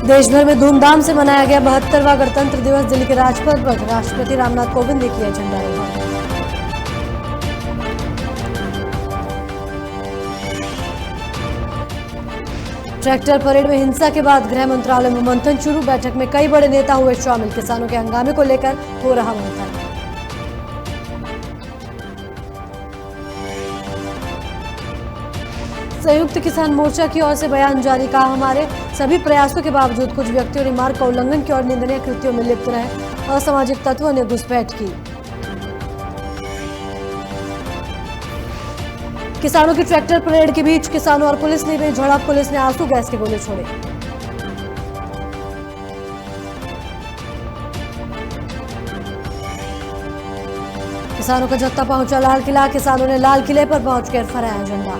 देश भर में धूमधाम से मनाया गया 72वां गणतंत्र दिवस। दिल्ली के राजपथ पर राष्ट्रपति रामनाथ कोविंद ने किया झंडारोहण। ट्रैक्टर परेड में हिंसा के बाद गृह मंत्रालय में मंथन शुरू। बैठक में कई बड़े नेता हुए शामिल। किसानों के हंगामे को लेकर हो रहा मंथन। संयुक्त किसान मोर्चा की ओर से बयान जारी। कहा, हमारे सभी प्रयासों के बावजूद कुछ व्यक्तियों ने मार्ग का उल्लंघन किया और निंदनीय कृत्यों में लिप्त रहे। असामाजिक तत्वों ने घुसपैठ की। किसानों की ट्रैक्टर परेड के बीच किसानों और पुलिस ने भी झड़प। पुलिस ने आंसू गैस के गोले छोड़े। किसानों का जत्था पहुंचा लाल किला। किसानों ने लाल किले पर पहुंचकर फहराया झंडा।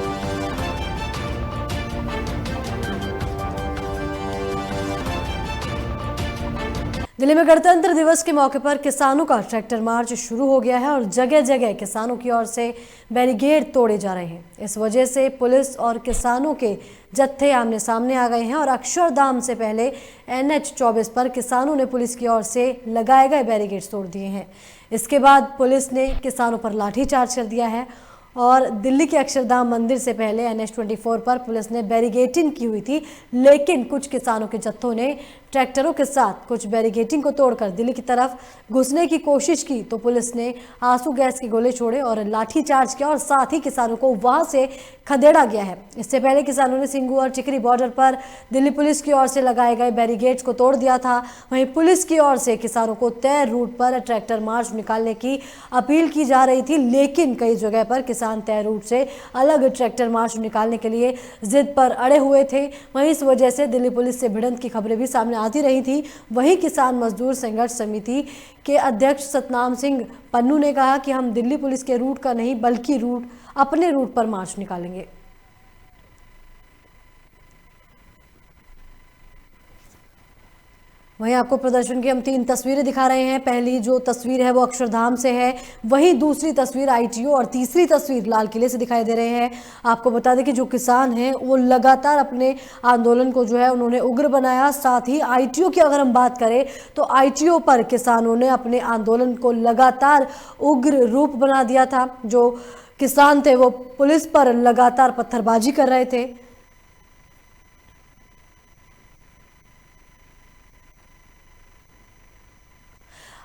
दिल्ली में गणतंत्र दिवस के मौके पर किसानों का ट्रैक्टर मार्च शुरू हो गया है और जगह जगह किसानों की ओर से बैरिकेड तोड़े जा रहे हैं। इस वजह से पुलिस और किसानों के जत्थे आमने सामने आ गए हैं और अक्षरधाम से पहले NH 24 पर किसानों ने पुलिस की ओर से लगाए गए बैरिकेड तोड़ दिए हैं। इसके बाद पुलिस ने किसानों पर लाठीचार्ज कर दिया है और दिल्ली के अक्षरधाम मंदिर से पहले NH 24 पर पुलिस ने बैरिकेडिंग की हुई थी, लेकिन कुछ किसानों के जत्थों ने ट्रैक्टरों के साथ कुछ बैरिकेडिंग को तोड़कर दिल्ली की तरफ घुसने की कोशिश की तो पुलिस ने आंसू गैस के गोले छोड़े और लाठीचार्ज किया और साथ ही किसानों को वहां से खदेड़ा गया है। इससे पहले किसानों ने सिंघू और टिकरी बॉर्डर पर दिल्ली पुलिस की ओर से लगाए गए बैरिकेड्स को तोड़ दिया था। वहीं पुलिस की ओर से किसानों को तय रूट पर ट्रैक्टर मार्च निकालने की अपील की जा रही थी, लेकिन कई जगह पर किसान तय रूट से अलग ट्रैक्टर मार्च निकालने के लिए जिद पर अड़े हुए थे। वहीं इस वजह से दिल्ली पुलिस से भिड़ंत की खबरें भी सामने आती रही थी। वहीं किसान मजदूर संघर्ष समिति के अध्यक्ष सतनाम सिंह पन्नू ने कहा कि हम दिल्ली पुलिस के रूट का नहीं बल्कि अपने रूट पर मार्च निकालेंगे। वहीं आपको प्रदर्शन की हम 3 तस्वीरें दिखा रहे हैं। पहली जो तस्वीर है वो अक्षरधाम से है, वहीं दूसरी तस्वीर ITO और तीसरी तस्वीर लाल किले से दिखाई दे रहे हैं। आपको बता दें कि जो किसान हैं वो लगातार अपने आंदोलन को जो है उन्होंने उग्र बनाया। साथ ही ITO की अगर हम बात करें तो ITO पर किसानों ने अपने आंदोलन को लगातार उग्र रूप बना दिया था। जो किसान थे वो पुलिस पर लगातार पत्थरबाजी कर रहे थे।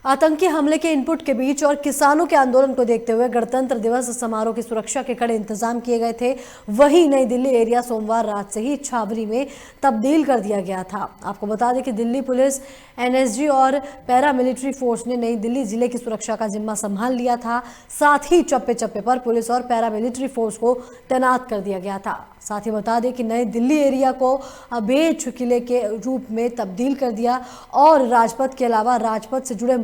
आतंकी हमले के इनपुट के बीच और किसानों के आंदोलन को देखते हुए गणतंत्र दिवस समारोह की सुरक्षा के कड़े इंतजाम किए गए थे। वहीं नई दिल्ली एरिया सोमवार रात से ही छावनी में तब्दील कर दिया गया था। आपको बता दें कि दिल्ली पुलिस, NSG और पैरामिलिट्री फोर्स ने नई दिल्ली जिले की सुरक्षा का जिम्मा संभाल लिया था। साथ ही चप्पे चप्पे पर पुलिस और पैरामिलिट्री फोर्स को तैनात कर दिया गया था। साथ ही बता दें कि नई दिल्ली एरिया को अभेद किले के रूप में तब्दील कर दिया और राजपथ के अलावा राजपथ से जुड़े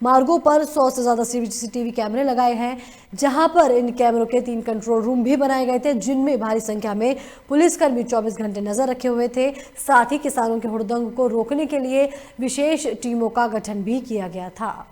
मार्गों पर 100 से ज़्यादा CCTV कैमरे लगाए हैं, जहां पर इन कैमरों के 3 कंट्रोल रूम भी बनाए गए थे, जिनमें भारी संख्या में पुलिसकर्मी 24 घंटे नजर रखे हुए थे। साथ ही किसानों के हुड़दंग को रोकने के लिए विशेष टीमों का गठन भी किया गया था।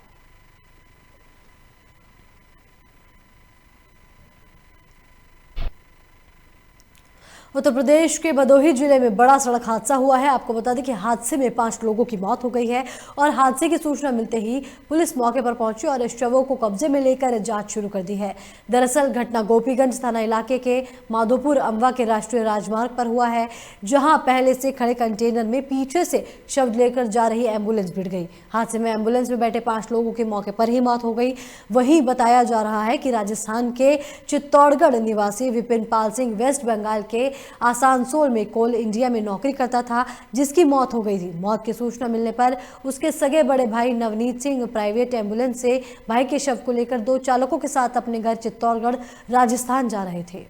उत्तर प्रदेश के भदोही जिले में बड़ा सड़क हादसा हुआ है। आपको बता दें कि हादसे में 5 लोगों की मौत हो गई है और हादसे की सूचना मिलते ही पुलिस मौके पर पहुंची और इस शवों को कब्जे में लेकर जांच शुरू कर दी है। दरअसल घटना गोपीगंज थाना इलाके के माधोपुर अम्बा के राष्ट्रीय राजमार्ग पर हुआ है, जहां पहले से खड़े कंटेनर में पीछे से शव लेकर जा रही एम्बुलेंस भिड़ गई। हादसे में एम्बुलेंस में बैठे 5 लोगों की मौके पर ही मौत हो गई। वहीं बताया जा रहा है कि राजस्थान के चित्तौड़गढ़ निवासी विपिन पाल सिंह वेस्ट बंगाल के आसानसोल में कोल इंडिया में नौकरी करता था, जिसकी मौत हो गई थी। मौत की सूचना मिलने पर उसके सगे बड़े भाई नवनीत सिंह प्राइवेट एम्बुलेंस से भाई के शव को लेकर 2 चालकों के साथ अपने घर चित्तौड़गढ़ राजस्थान जा रहे थे।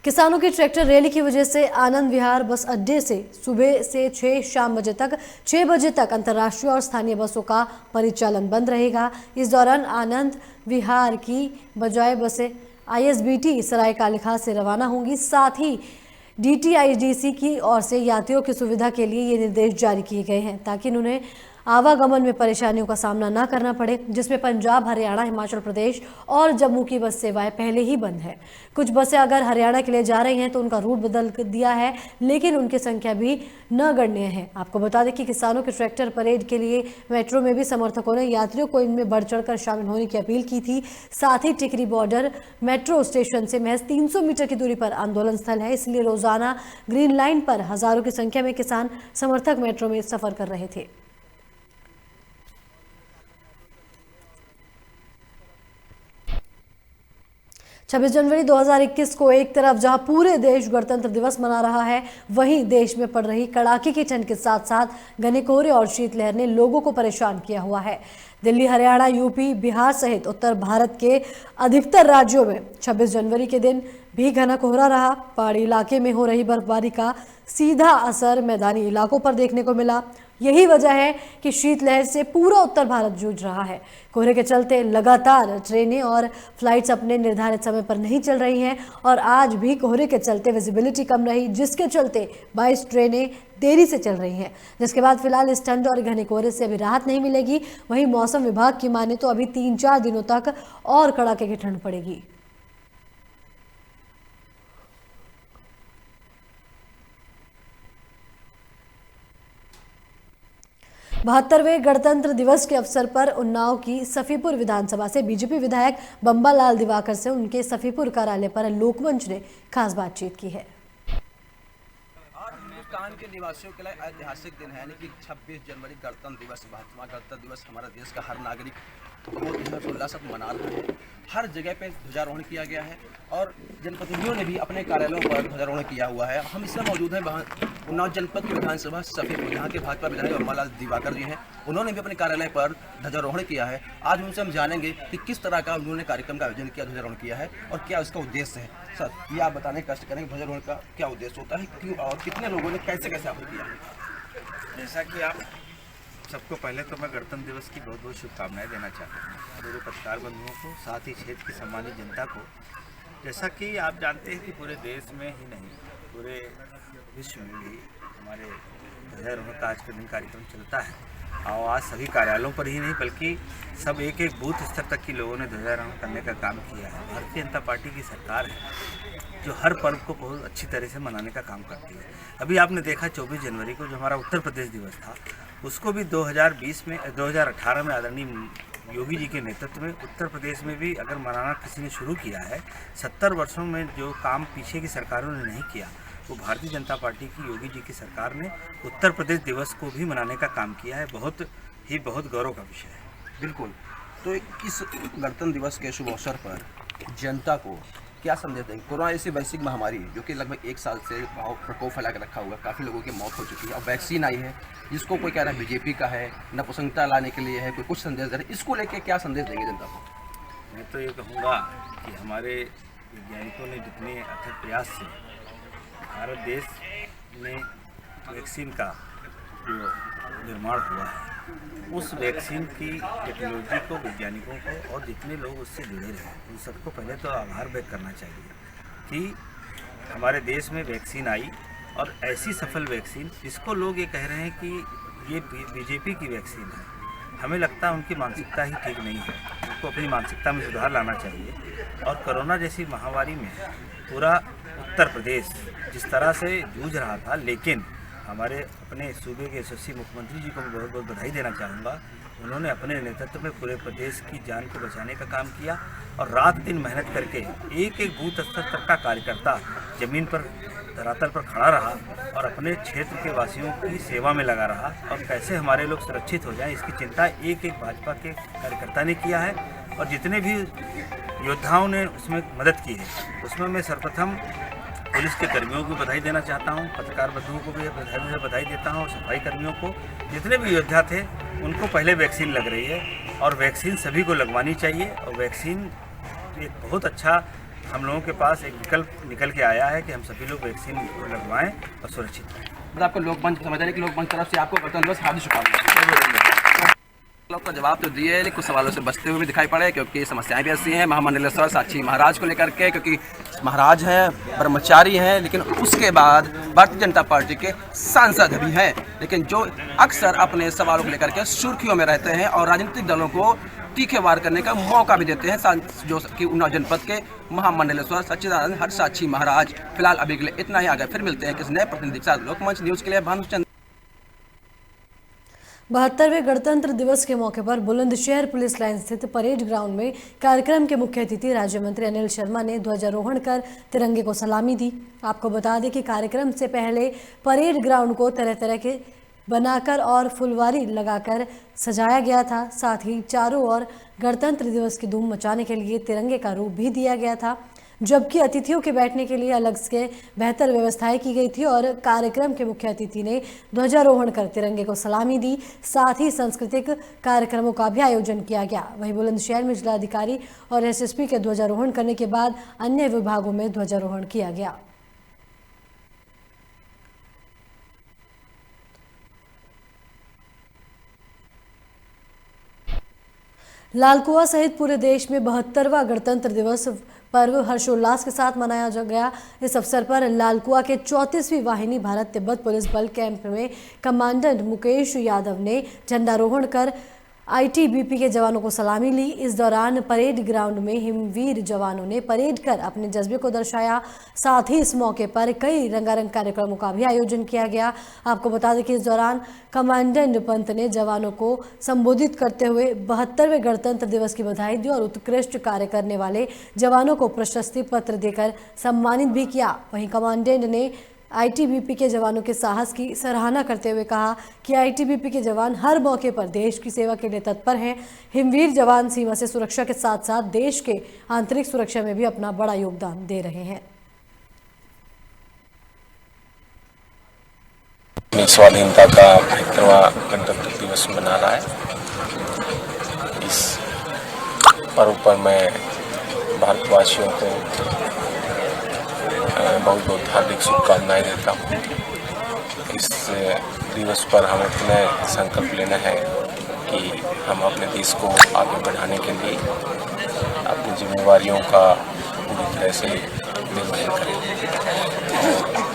किसानों की ट्रैक्टर रैली की वजह से आनंद विहार बस अड्डे से सुबह से 6 बजे तक अंतर्राष्ट्रीय और स्थानीय बसों का परिचालन बंद रहेगा। इस दौरान आनंद विहार की बजाय बसें ISBT सराय काले खां से रवाना होंगी। साथ ही DTIDC की ओर से यात्रियों की सुविधा के लिए ये निर्देश जारी किए गए हैं ताकि उन्हें आवागमन में परेशानियों का सामना न करना पड़े, जिसमें पंजाब, हरियाणा, हिमाचल प्रदेश और जम्मू की बस सेवाएं पहले ही बंद है। कुछ बसें अगर हरियाणा के लिए जा रही हैं तो उनका रूट बदल दिया है, लेकिन उनकी संख्या भी नगण्य है। आपको बता दें कि किसानों के ट्रैक्टर परेड के लिए मेट्रो में भी समर्थकों ने यात्रियों को इनमें बढ़ चढ़कर शामिल होने की अपील की थी। साथ ही टिकरी बॉर्डर मेट्रो स्टेशन से महज 300 मीटर की दूरी पर आंदोलन स्थल है, इसलिए रोजाना ग्रीन लाइन पर हजारों की संख्या में किसान समर्थक मेट्रो में सफर कर रहे थे। 26 जनवरी 2021 को एक तरफ जहां पूरे देश गणतंत्र दिवस मना रहा है, वहीं देश में पड़ रही कड़ाके की ठंड के साथ साथ घने कोहरे और शीतलहर ने लोगों को परेशान किया हुआ है। दिल्ली, हरियाणा, यूपी, बिहार सहित उत्तर भारत के अधिकतर राज्यों में 26 जनवरी के दिन भी घना कोहरा रहा। पहाड़ी इलाके में हो रही बर्फबारी का सीधा असर मैदानी इलाकों पर देखने को मिला। यही वजह है कि शीतलहर से पूरा उत्तर भारत जूझ रहा है। कोहरे के चलते लगातार ट्रेनें और फ्लाइट्स अपने निर्धारित समय पर नहीं चल रही हैं और आज भी कोहरे के चलते विजिबिलिटी कम रही, जिसके चलते 22 ट्रेनें देरी से चल रही हैं। जिसके बाद फिलहाल इस ठंड और घने कोहरे से अभी राहत नहीं मिलेगी। वहीं मौसम विभाग की माने तो अभी 3-4 दिनों तक और कड़ाके की ठंड पड़ेगी। बहत्तरवें गणतंत्र दिवस के अवसर पर उन्नाव की सफीपुर विधानसभा से बीजेपी विधायक बंबालाल दिवाकर से उनके सफीपुर कार्यालय पर लोकमंच ने खास बातचीत की है। हिंदुस्तान के निवासियों के लिए ऐतिहासिक दिन है, यानी कि 26 जनवरी गणतंत्र दिवस, भारतीय गणतंत्र दिवस हमारा देश का हर नागरिक बहुत हर्षोल्लास से मना रहा है। हर जगह पे ध्वजारोहण किया गया है और जनप्रतिनिधियों ने भी अपने कार्यालयों पर ध्वजारोहण किया हुआ है। हम इसमें मौजूद हैं उन्नाव जनपद की विधानसभा सफीपुर, जहाँ के भाजपा विधायक बंबालाल दिवाकर जी हैं। उन्होंने भी अपने कार्यालय पर ध्वजारोहण किया है। आज उनसे हम जानेंगे कि किस तरह का उन्होंने कार्यक्रम का आयोजन किया, ध्वजारोहण किया है और क्या उसका उद्देश्य है। सर, ये आप बताने का कष्ट करेंगे ध्वजारोहण का क्या उद्देश्य होता है, क्यों और कितने लोगों ने कैसे कैसे आगे किया। जैसा कि आप सबको पहले तो मैं गणतंत्र दिवस की बहुत बहुत शुभकामनाएं देना चाहता हूँ मेरे पत्रकार बंधुओं को, साथ ही क्षेत्र की सम्मानित जनता को। जैसा कि आप जानते हैं कि पूरे देश में ही नहीं पूरे विश्व में भी हमारे ध्वजारोहण का आज के दिन कार्यक्रम चलता है और आज सभी कार्यालयों पर ही नहीं बल्कि सब एक एक बूथ स्तर तक के लोगों ने ध्वजारोहण करने का काम किया है। भारतीय जनता पार्टी की सरकार है जो हर पर्व को बहुत अच्छी तरह से मनाने का काम करती है। अभी आपने देखा 24 जनवरी को जो हमारा उत्तर प्रदेश दिवस था, उसको भी 2018 में आदरणीय योगी जी के नेतृत्व में उत्तर प्रदेश में भी अगर मनाना किसी ने शुरू किया है, 70 वर्षों में जो काम पीछे की सरकारों ने नहीं किया, वो भारतीय जनता पार्टी की योगी जी की सरकार ने उत्तर प्रदेश दिवस को भी मनाने का काम किया है। बहुत गौरव का विषय है। बिल्कुल। तो इस गणतंत्र दिवस के शुभ अवसर पर जनता को क्या संदेश देंगे? कोरोना ऐसी वैश्विक महामारी जो कि लगभग 1 साल से प्रकोप फैला कर रखा हुआ, काफ़ी लोगों की मौत हो चुकी है। अब वैक्सीन आई है जिसको कोई कह रहा है बीजेपी का है, नपुंसकता लाने के लिए है, कोई कुछ संदेश दे रहे हैं। इसको लेके क्या संदेश देंगे जनता को? मैं तो ये कहूँगा कि हमारे वैज्ञानिकों ने जितने अथक प्रयास से भारत देश में वैक्सीन का जो निर्माण हुआ है, उस वैक्सीन की टेक्नोलॉजी को, वैज्ञानिकों को और जितने लोग उससे जुड़े रहे उन सबको पहले तो आभार व्यक्त करना चाहिए कि हमारे देश में वैक्सीन आई और ऐसी सफल वैक्सीन जिसको लोग ये कह रहे हैं कि ये बीजेपी की वैक्सीन है। हमें लगता है उनकी मानसिकता ही ठीक नहीं है, उनको अपनी मानसिकता में सुधार लाना चाहिए। और कोरोना जैसी महामारी में पूरा उत्तर प्रदेश जिस तरह से जूझ रहा था, लेकिन हमारे अपने सूबे के यशस्वी मुख्यमंत्री जी को मैं बहुत बहुत बधाई देना चाहूँगा। उन्होंने अपने नेतृत्व में पूरे प्रदेश की जान को बचाने का काम किया और रात दिन मेहनत करके एक एक बूथ स्तर तक का कार्यकर्ता ज़मीन पर धरातल पर खड़ा रहा और अपने क्षेत्र के वासियों की सेवा में लगा रहा और कैसे हमारे लोग सुरक्षित हो जाएं, इसकी चिंता एक एक भाजपा के कार्यकर्ता ने किया है। और जितने भी योद्धाओं ने उसमें मदद की है, उसमें मैं सर्वप्रथम पुलिस के कर्मियों को बधाई देना चाहता हूं, पत्रकार बंधुओं को भी बधाई देता हूं, सफाई कर्मियों को, जितने भी योद्धा थे उनको पहले वैक्सीन लग रही है और वैक्सीन सभी को लगवानी चाहिए। और वैक्सीन एक बहुत अच्छा हम लोगों के पास एक विकल्प निकल के आया है कि हम सभी लोग वैक्सीन लगवाएं और सुरक्षित रहें। आपको लोकमंच समझ रहे कि लोकमंच तरफ से आपको गणतंत्र दिवस हार्दिक शुभकामनाएं। सवालों का जवाब तो दिए, लेकिन कुछ सवालों से बचते हुए भी दिखाई पड़े, क्योंकि समस्याएं भी ऐसी हैं महामंडलेश्वर साक्षी महाराज को लेकर के, क्योंकि महाराज हैं, ब्रह्मचारी हैं, लेकिन उसके बाद भारतीय जनता पार्टी के सांसद भी हैं, लेकिन जो अक्सर अपने सवालों को लेकर के सुर्खियों में रहते हैं और राजनीतिक दलों को तीखे वार करने का मौका भी देते हैं, जो कि उन्नाव जनपद के महामंडलेश्वर सच्चिदानंद हर साक्षी महाराज। फिलहाल अभी के लिए इतना ही, आगे फिर मिलते हैं किसी नए प्रतिनिधि के साथ। लोकमंच न्यूज़ के लिए भानुचंद्र। 72वें गणतंत्र दिवस के मौके पर बुलंदशहर पुलिस लाइन स्थित परेड ग्राउंड में कार्यक्रम के मुख्य अतिथि राज्य मंत्री अनिल शर्मा ने ध्वजारोहण कर तिरंगे को सलामी दी। आपको बता दें कि कार्यक्रम से पहले परेड ग्राउंड को तरह तरह के बनाकर और फुलवारी लगाकर सजाया गया था। साथ ही चारों ओर गणतंत्र दिवस की धूम मचाने के लिए तिरंगे का रूप भी दिया गया था, जबकि अतिथियों के बैठने के लिए अलग से बेहतर व्यवस्थाएं की गई थी और कार्यक्रम के मुख्य अतिथि ने ध्वजारोहण कर तिरंगे को सलामी दी। साथ ही सांस्कृतिक कार्यक्रमों का भी आयोजन किया गया। वहीं बुलंदशहर में जिलाधिकारी और एसएसपी के ध्वजारोहण करने के बाद अन्य विभागों में ध्वजारोहण किया गया। लालकुआ सहित पूरे देश में 72वां गणतंत्र दिवस पर्व हर्षोल्लास के साथ मनाया गया। इस अवसर पर लालकुआ के 34वीं वाहिनी भारत तिब्बत पुलिस बल कैंप में कमांडेंट मुकेश यादव ने झंडारोहण कर आईटीबीपी के जवानों को सलामी ली। इस दौरान परेड ग्राउंड में हिमवीर जवानों ने परेड कर अपने जज्बे को दर्शाया। साथ ही इस मौके पर कई रंगारंग कार्यक्रमों का भी आयोजन किया गया। आपको बता दें कि इस दौरान कमांडेंट पंत ने जवानों को संबोधित करते हुए 72वें गणतंत्र दिवस की बधाई दी और उत्कृष्ट कार्य करने वाले जवानों को प्रशस्ति पत्र देकर सम्मानित भी किया। वहीं कमांडेंट ने आईटीबीपी के जवानों के साहस की सराहना करते हुए कहा कि आईटीबीपी के जवान हर मौके पर देश की सेवा के लिए तत्पर हैं। हिमवीर जवान सीमा से सुरक्षा के साथ साथ देश के आंतरिक सुरक्षा में भी अपना बड़ा योगदान दे रहे हैं। स्वाधीनता का 72वां गणतंत्र दिवस मना रहा है। इस पर्व पर मैं भारतवासियों को बहुत बहुत हार्दिक शुभकामनाएं देता हूँ। इस दिवस पर हमें अपने संकल्प लेना है कि हम अपने देश को आगे बढ़ाने के लिए अपनी जिम्मेवारियों का पूरी तरह से निर्वहन करें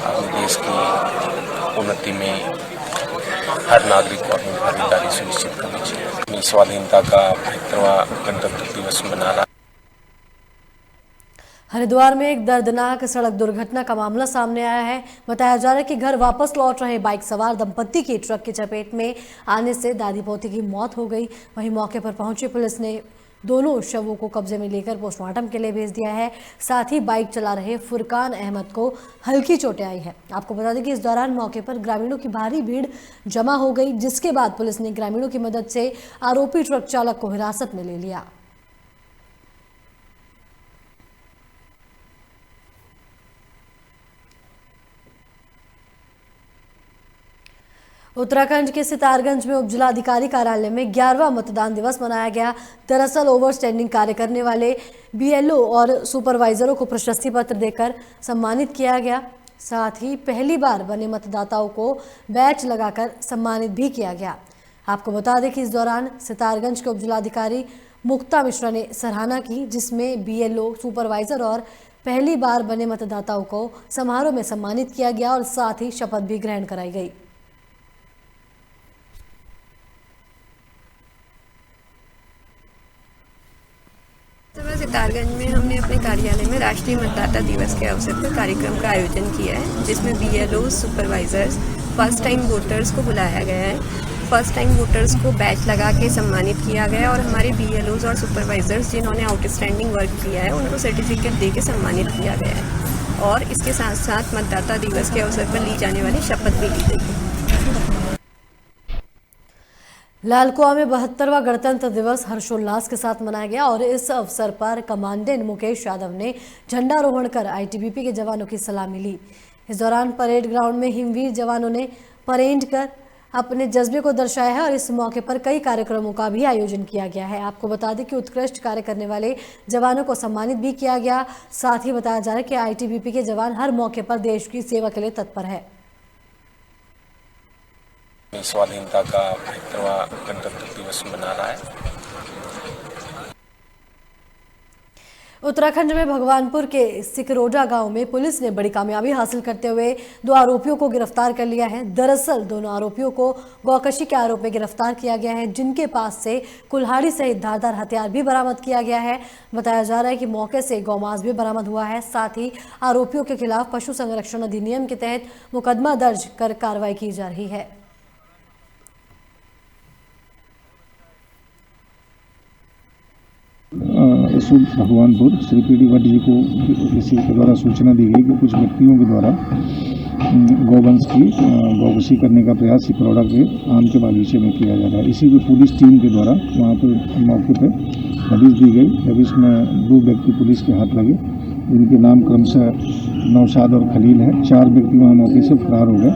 और अपने देश की उन्नति में हर नागरिक को अपनी भागीदारी सुनिश्चित करनी चाहिए। अपनी स्वाधीनता का 72वां गणतंत्र दिवस मना रहा है। हरिद्वार में एक दर्दनाक सड़क दुर्घटना का मामला सामने आया है। बताया जा रहा है कि घर वापस लौट रहे बाइक सवार दंपत्ति की ट्रक की चपेट में आने से दादी पोती की मौत हो गई। वहीं मौके पर पहुंची पुलिस ने दोनों शवों को कब्जे में लेकर पोस्टमार्टम के लिए भेज दिया है। साथ ही बाइक चला रहे फुरकान अहमद को हल्की चोटें आई है। आपको बता दें कि इस दौरान मौके पर ग्रामीणों की भारी भीड़ जमा हो गई, जिसके बाद पुलिस ने ग्रामीणों की मदद से आरोपी ट्रक चालक को हिरासत में ले लिया। उत्तराखंड के सितारगंज में उपजिलाधिकारी कार्यालय में 11वां मतदान दिवस मनाया गया। दरअसल ओवरस्टैंडिंग कार्य करने वाले बीएलओ और सुपरवाइजरों को प्रशस्ति पत्र देकर सम्मानित किया गया। साथ ही पहली बार बने मतदाताओं को बैच लगाकर सम्मानित भी किया गया। आपको बता दें कि इस दौरान सितारगंज के उपजिलाधिकारी मुक्ता मिश्रा ने सराहना की, जिसमें बीएलओ, सुपरवाइजर और पहली बार बने मतदाताओं को समारोह में सम्मानित किया गया और साथ ही शपथ भी ग्रहण कराई गई। सितारगंज में हमने अपने कार्यालय में राष्ट्रीय मतदाता दिवस के अवसर पर कार्यक्रम का आयोजन किया है, जिसमें BLO, supervisors, first time voters को बुलाया गया है। फर्स्ट टाइम वोटर्स को बैच लगा के सम्मानित किया गया और हमारे बीएलओज और सुपरवाइजर्स जिन्होंने आउटस्टैंडिंग वर्क किया है उनको सर्टिफिकेट दे के सम्मानित किया गया है और इसके साथ साथ मतदाता दिवस के अवसर पर ली जाने वाली शपथ भी ली गई है। लालकुआ में 72वां गणतंत्र दिवस हर्षोल्लास के साथ मनाया गया और इस अवसर पर कमांडेंट मुकेश यादव ने झंडारोहण कर आईटीबीपी के जवानों की सलामी ली। इस दौरान परेड ग्राउंड में हिमवीर जवानों ने परेड कर अपने जज्बे को दर्शाया है और इस मौके पर कई कार्यक्रमों का भी आयोजन किया गया है। आपको बता दें कि उत्कृष्ट कार्य करने वाले जवानों को सम्मानित भी किया गया। साथ ही बताया जा रहा है कि आईटीबीपी के जवान हर मौके पर देश की सेवा के लिए तत्पर है। स्वाधीनता का 75वां गणतंत्र दिवस मना रहा है। उत्तराखंड में भगवानपुर के सिकरोडा गांव में पुलिस ने बड़ी कामयाबी हासिल करते हुए 2 आरोपियों को गिरफ्तार कर लिया है। दरअसल दोनों आरोपियों को गौकशी के आरोप में गिरफ्तार किया गया है, जिनके पास से कुल्हाड़ी सहित धारदार हथियार भी बरामद किया गया है। बताया जा रहा है कि मौके से गौमांस भी बरामद हुआ है। साथ ही आरोपियों के खिलाफ पशु संरक्षण अधिनियम के तहत मुकदमा दर्ज कर कार्रवाई की जा रही है। भगवानपुर श्री पीडी भट्ट जी को किसी के द्वारा सूचना दी गई कि कुछ व्यक्तियों के द्वारा गौवंश की गौकशी करने का प्रयास सिकरौड़ा के आम के बागीचे में किया जा रहा है। इसी को पुलिस टीम के द्वारा वहाँ पर मौके पर दबिश दी गई। दबिश में 2 व्यक्ति पुलिस के हाथ लगे, जिनके नाम क्रमशः नौशाद और खलील है। 4 व्यक्ति वहाँ मौके से फरार हो गए।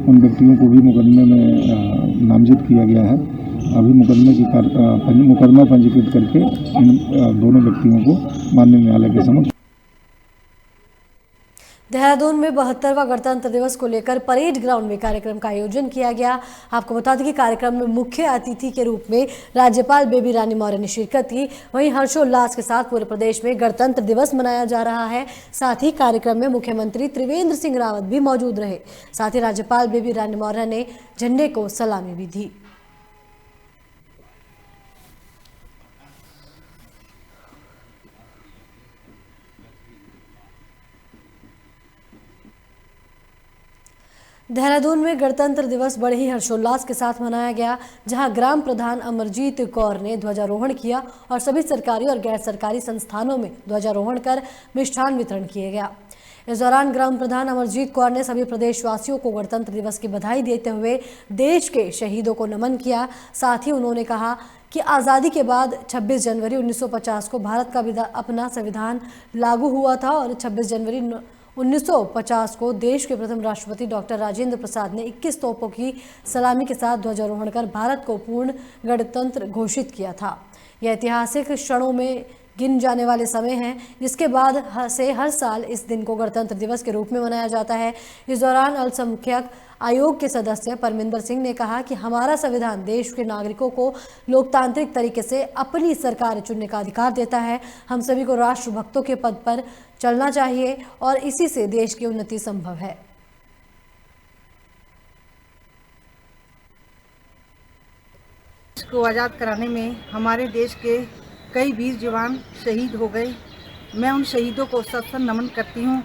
उन व्यक्तियों को भी मुकदमे में नामजद किया गया है। अभी मुकदमा पंजीकृत करके इन दोनों व्यक्तियों को माननीय न्यायालय के समक्ष। देहरादून में 72वां गणतंत्र दिवस को लेकर परेड ग्राउंड में कार्यक्रम का आयोजन किया गया। आपको बता दें कि कार्यक्रम में मुख्य अतिथि के रूप में राज्यपाल बेबी रानी मौर्य ने शिरकत की। वहीं हर्षोल्लास के साथ पूरे प्रदेश में गणतंत्र दिवस मनाया जा रहा है। साथ ही कार्यक्रम में मुख्यमंत्री त्रिवेंद्र सिंह रावत भी मौजूद रहे। साथ ही राज्यपाल बेबी रानी मौर्य ने झंडे को सलामी भी दी। देहरादून में गणतंत्र दिवस बड़े ही हर्षोल्लास के साथ मनाया गया, जहां ग्राम प्रधान अमरजीत कौर ने ध्वजारोहण किया और सभी सरकारी और गैर सरकारी संस्थानों में ध्वजारोहण कर मिष्ठान वितरण किया गया। इस दौरान ग्राम प्रधान अमरजीत कौर ने सभी प्रदेशवासियों को गणतंत्र दिवस की बधाई देते हुए देश के शहीदों को नमन किया। साथ ही उन्होंने कहा कि आज़ादी के बाद 26 जनवरी 1950 को भारत का अपना संविधान लागू हुआ था और 26 जनवरी 1950 को देश के प्रथम राष्ट्रपति डॉक्टर राजेंद्र प्रसाद ने 21 तोपों की सलामी के साथ ध्वजारोहण कर भारत को पूर्ण गणतंत्र घोषित किया था। यह ऐतिहासिक क्षणों में गिन जाने वाले समय हैं, जिसके बाद से हर साल इस दिन को गणतंत्र दिवस के रूप में मनाया जाता है। इस दौरान अल्पसंख्यक आयोग के सदस्य परमिंदर सिंह ने कहा कि हमारा संविधान देश के नागरिकों को लोकतांत्रिक तरीके से अपनी सरकार चुनने का अधिकार देता है। हम सभी को राष्ट्रभक्तों के पद पर चलना चाहिए और इसी से देश की उन्नति संभव है। को आज़ाद कराने में हमारे देश के कई वीर जवान शहीद हो गए। मैं उन शहीदों को सत नमन करती हूँ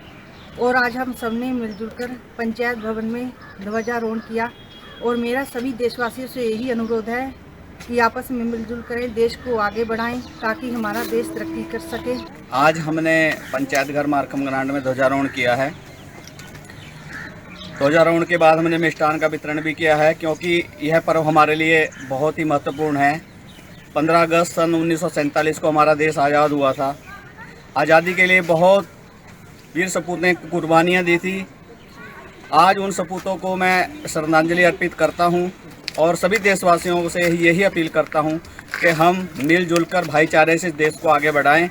और आज हम सबने मिलजुल कर पंचायत भवन में ध्वजारोहण किया और मेरा सभी देशवासियों से यही अनुरोध है कि आपस में मिलजुल करें, देश को आगे बढ़ाएं ताकि हमारा देश तरक्की कर सके। आज हमने पंचायत घर मार्कम ग्राउंड में ध्वजारोहण किया है। ध्वजारोहण के बाद हमने मिष्ठान का वितरण भी किया है, क्योंकि यह पर्व हमारे लिए बहुत ही महत्वपूर्ण है। 15 अगस्त सन 1947 को हमारा देश आज़ाद हुआ था। आज़ादी के लिए बहुत वीर सपूत ने कुर्बानियाँ दी थी। आज उन सपूतों को मैं श्रद्धांजलि अर्पित करता हूँ और सभी देशवासियों से यही अपील करता हूँ कि हम मिलजुल कर भाईचारे से देश को आगे बढ़ाएं।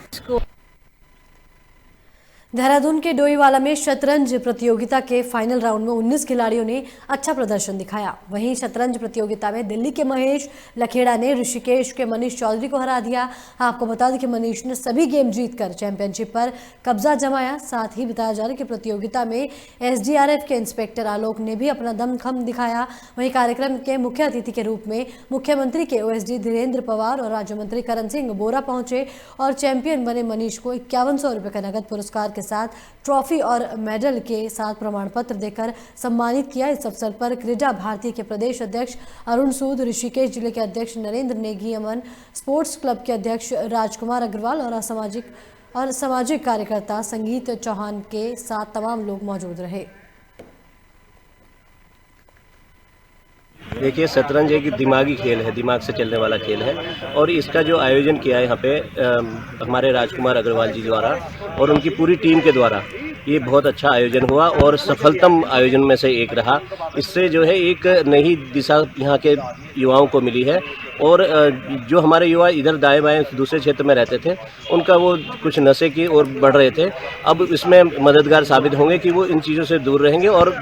देहरादून के डोईवाला में शतरंज प्रतियोगिता के फाइनल राउंड में 19 खिलाड़ियों ने अच्छा प्रदर्शन दिखाया। वहीं शतरंज प्रतियोगिता में दिल्ली के महेश लखेड़ा ने ऋषिकेश के मनीष चौधरी को हरा दिया। आपको बता दें कि मनीष ने सभी गेम जीतकर चैंपियनशिप पर कब्जा जमाया। साथ ही बताया जा रहा है कि प्रतियोगिता में एसडीआरएफ के इंस्पेक्टर आलोक ने भी अपना दमखम दिखाया। वहीं कार्यक्रम के मुख्य अतिथि के रूप में मुख्यमंत्री के ओएसडी धीरेन्द्र पवार और राज्य मंत्री करण सिंह बोरा पहुंचे और चैंपियन बने मनीष को 5100 रुपये का नगद पुरस्कार के साथ ट्रॉफी और मेडल के साथ प्रमाण पत्र देकर सम्मानित किया। इस अवसर पर क्रीडा भारती के प्रदेश अध्यक्ष अरुण सूद, ऋषिकेश जिले के अध्यक्ष नरेंद्र नेगी, अमन स्पोर्ट्स क्लब के अध्यक्ष राजकुमार अग्रवाल और सामाजिक कार्यकर्ता संगीत चौहान के साथ तमाम लोग मौजूद रहे। देखिए, शतरंज एक दिमागी खेल है, दिमाग से चलने वाला खेल है और इसका जो आयोजन किया है यहाँ पे हमारे राजकुमार अग्रवाल जी द्वारा और उनकी पूरी टीम के द्वारा ये बहुत अच्छा आयोजन हुआ और सफलतम आयोजन में से एक रहा। इससे जो है एक नई दिशा यहाँ के युवाओं को मिली है और जो हमारे युवा इधर दाएं बाएं दूसरे क्षेत्र में रहते थे उनका वो कुछ नशे की ओर बढ़ रहे थे, अब इसमें मददगार साबित होंगे कि वो इन चीज़ों से दूर रहेंगे। और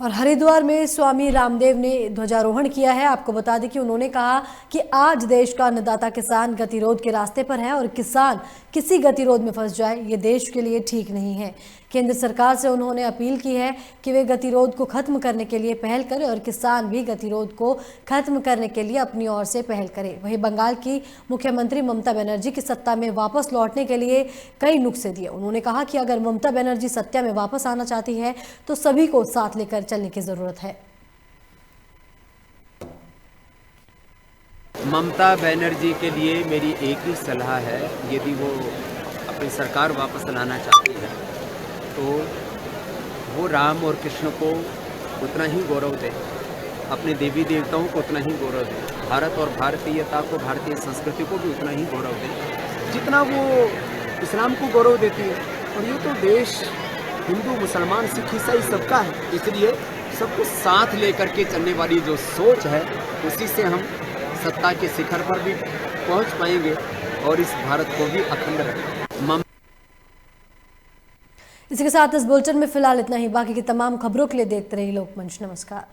और हरिद्वार में स्वामी रामदेव ने ध्वजारोहण किया है। आपको बता दें कि उन्होंने कहा कि आज देश का अन्नदाता किसान गतिरोध के रास्ते पर है और किसान किसी गतिरोध में फंस जाए ये देश के लिए ठीक नहीं है। केंद्र सरकार से उन्होंने अपील की है कि वे गतिरोध को खत्म करने के लिए पहल करें और किसान भी गतिरोध को खत्म करने के लिए अपनी ओर से पहल करें। वहीं बंगाल की मुख्यमंत्री ममता बनर्जी की सत्ता में वापस लौटने के लिए कई नुस्खे दिए। उन्होंने कहा कि अगर ममता बनर्जी सत्ता में वापस आना चाहती है तो सभी को साथ लेकर चलने की जरूरत है। ममता बनर्जी के लिए मेरी एक ही सलाह है, यदि वो अपनी सरकार वापस लाना चाहती है तो वो राम और कृष्ण को उतना ही गौरव दे, अपने देवी देवताओं को उतना ही गौरव दे, भारत और भारतीयता को, भारतीय संस्कृति को भी उतना ही गौरव दे जितना वो इस्लाम को गौरव देती है। और ये तो देश हिंदू, मुसलमान, सिख, ईसाई सबका है, इसलिए सबको साथ लेकर के चलने वाली जो सोच है उसी से हम सत्ता के शिखर पर भी पहुंच पाएंगे और इस भारत को भी अखंड रखेंगे। इसी के साथ इस बुलेटिन में फिलहाल इतना ही। बाकी की तमाम खबरों के लिए देखते रहिए लोकमंच। नमस्कार।